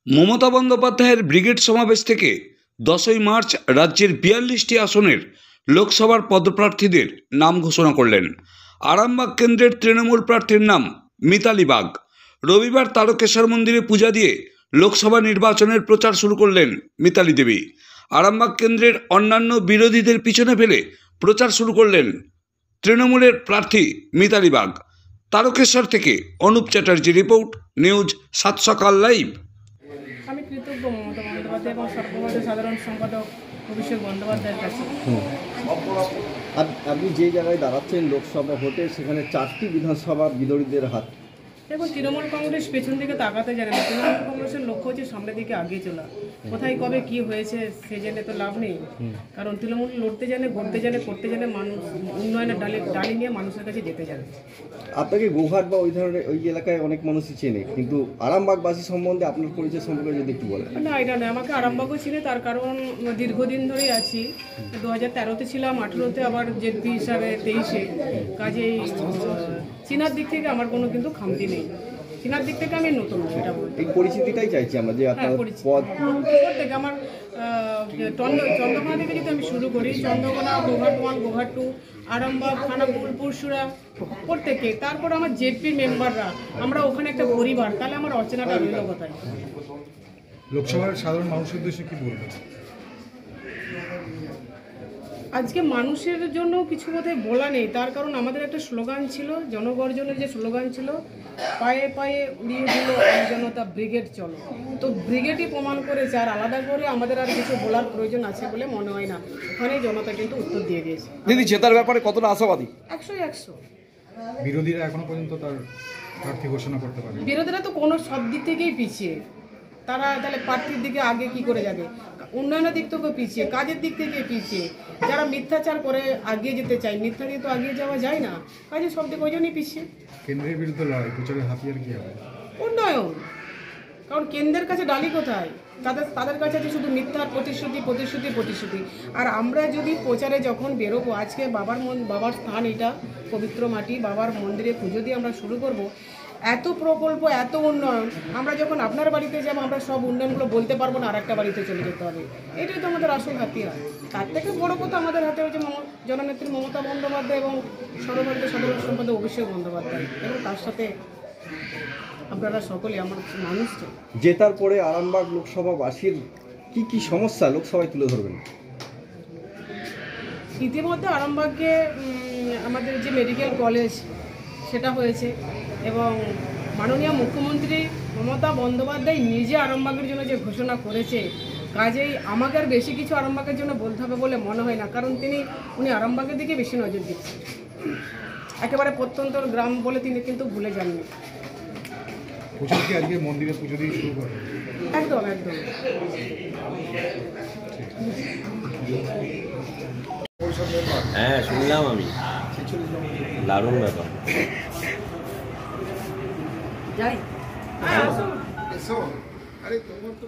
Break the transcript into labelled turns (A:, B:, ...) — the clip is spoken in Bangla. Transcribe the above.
A: মমতা বন্দ্যোপাধ্যায়ের ব্রিগেড সমাবেশ থেকে 10ই মার্চ রাজ্যের 42টি আসনের লোকসভার পদপ্রার্থীদের নাম ঘোষণা করলেন। আরামবাগ কেন্দ্রের তৃণমূল প্রার্থীর নাম মিতালি বাগ। রবিবার তারকেশ্বর মন্দিরে পূজা দিয়ে লোকসভা নির্বাচনের প্রচার শুরু করলেন মিতালি দেবী। আরামবাগ কেন্দ্রের অন্যান্য বিরোধীদের পিছনে ফেলে প্রচার শুরু করলেন তৃণমূলের প্রার্থী মিতালি বাগ। তারকেশ্বর থেকে অনুপ চ্যাটার্জি রিপোর্ট, নিউজ 7 সকাল লাইভ।
B: আমি কৃতজ্ঞ মমতা বন্দ্যোপাধ্যায় এবং সর্বভারতীয় সাধারণ সম্পাদক অভিষেক বন্দ্যোপাধ্যায়ের কাছে।
C: আপনি যে জায়গায় দাঁড়াচ্ছেন লোকসভা ভোটে, সেখানে 4টি বিধানসভা বিরোধীদের হাত।
B: দেখুন, তৃণমূল কংগ্রেস পেছন দিকে তাকাতে জানে না। তৃণমূল কংগ্রেসের লক্ষ্য হচ্ছে সামনের দিকে আগিয়ে চলা। কোথায় কবে কি হয়েছে সে জেনে তো লাভ নেই, কারণ তৃণমূল লড়তে জানে, গড়তে জানে, করতে জানে, মানুষ উন্নয়নের ডালি নিয়ে মানুষের কাছে যেতে জানে।
C: আপনাকে গোঘাট বা ওই ধরনের ওই এলাকায় অনেক মানুষই চেনে, কিন্তু আরামবাগবাসী সম্বন্ধে আপনার পরিচয় সম্পর্কে যদি একটু বলেন।
B: না, এটা নয়, আমাকে আরামবাগও চিনে, তার কারণ দীর্ঘদিন ধরেই আছি। 2013-তে ছিলাম, 18-তে আবার জেপি হিসাবে 23-এ। কাজেই চিনার দিক থেকে আমার কোনো কিন্তু খামতি নেই। চিনার দিক থেকে আমি নতুন, সেটা বলি।
C: এই পরিচিতিটাই চাইছি আমরা, যে আপনার পদ
B: থেকে আমার চন্দ্রকোনা থেকে যদি আমি শুরু করি, চন্দ্রকোনা, গোঘাট 1, গোঘাট 2, আরামবাগ, খানাকুল, পুরসুরা, প্রত্যেকে, তারপর আমার জেপির মেম্বাররা, আমরা ওখানে একটা পরিবার। তাহলে আমার অচেনাটা রইল কোথায়?
D: লোকসভার সাধারণ মানুষের উদ্দেশ্যে কি বলবেন?
B: আজকে মানুষের জন্য কিছু বোধহয় বলা নেই, তার কারণ আমাদের একটা স্লোগান ছিল, জনগর্জনের যে স্লোগান ছিল, পায়ে পায়ে উড়িয়ে দিল জনতা ব্রিগেড চলো। তো ব্রিগেডই প্রমাণ করেছে, আর আলাদা করে আমাদের আর কিছু বলার প্রয়োজন আছে বলে মনে হয় না। ওখানে জনতা কিন্তু উত্তর দিয়ে দিয়েছে।
C: দিদি, জেতার ব্যাপারে কতটা আশাবাদী?
B: 100-100।
D: বিরোধীরা এখনো পর্যন্ত তার প্রার্থী ঘোষণা করতে পারে।
B: বিরোধীরা তো কোনো সব দিক থেকেই পিছিয়ে। তারা তাহলে প্রার্থীর দিকে আগে কি করে যাবে? উন্নয়নের দিক থেকেও পিছিয়ে, কাজের দিক থেকে পিছিয়ে। যারা মিথ্যাচার করে আগিয়ে যেতে চায়, মিথ্যা দিয়ে তো আগিয়ে যাওয়া যায় না। কাজে সব দিক ওই জন্যই পিছিয়ে।
D: কেন্দ্রের বিরুদ্ধে লড়াই, প্রচারের হাতিয়ার কি হবে?
B: উন্নয়ন। কারণ কেন্দ্রের কাছে ডালি কোথায়? তাদের কাছে আছে শুধু মিথ্যার প্রতিশ্রুতি। আর আমরা যদি প্রচারে যখন বেরোবো, আজকে বাবার স্থান, এটা পবিত্র মাটি, বাবার মন্দিরে পুজো দিয়ে আমরা শুরু করব। এত প্রকল্প, এত উন্নয়ন, আমরা যখন আপনার বাড়িতে যাবো, আমরা সব উন্নয়নগুলো বলতে পারবো না, আরেকটা বাড়িতে চলে যেতে হবে। এটাই তো আমাদের আসল হাতিয়ার। তার থেকে বড় কথা আমাদের হাতে হচ্ছে জননেত্রী মমতা বন্দ্যোপাধ্যায় এবং সর্বভারতীয় সাধারণ সম্পাদক অভিষেক বন্দ্যোপাধ্যায়, এবং তার সাথে আপনারা সকলে আমার মানুষ। তো
C: জেতার পরে আরামবাগ লোকসভাবাসীর কি সমস্যা লোকসভায় তুলে ধরবেন?
B: ইতিমধ্যে আরামবাগকে আমাদের যে মেডিকেল কলেজ সেটা হয়েছে, এবং মাননীয় মুখ্যমন্ত্রী মমতা বন্দ্যোপাধ্যায় নিজে আরামবাগের জন্য যে ঘোষণা করেছে, কাজেই আমাকে আর বেশি কিছু আরামবাগের জন্য বলতে হবে বলে মনে হয় না, কারণ উনি আরামবাগের দিকে বেশি নজর দিচ্ছেন। একেবারে প্রত্যন্ত গ্রাম বলে তিনি কিন্তু ভুলে যাননি।
D: পুজো কি আজকে মন্দিরে পুজো দিয়ে শুরু করবে?
B: একদম।
E: হ্যাঁ, শুনলাম আমি, দারুণ ব্যাপার।
B: যাই।
F: আরে তোমার তো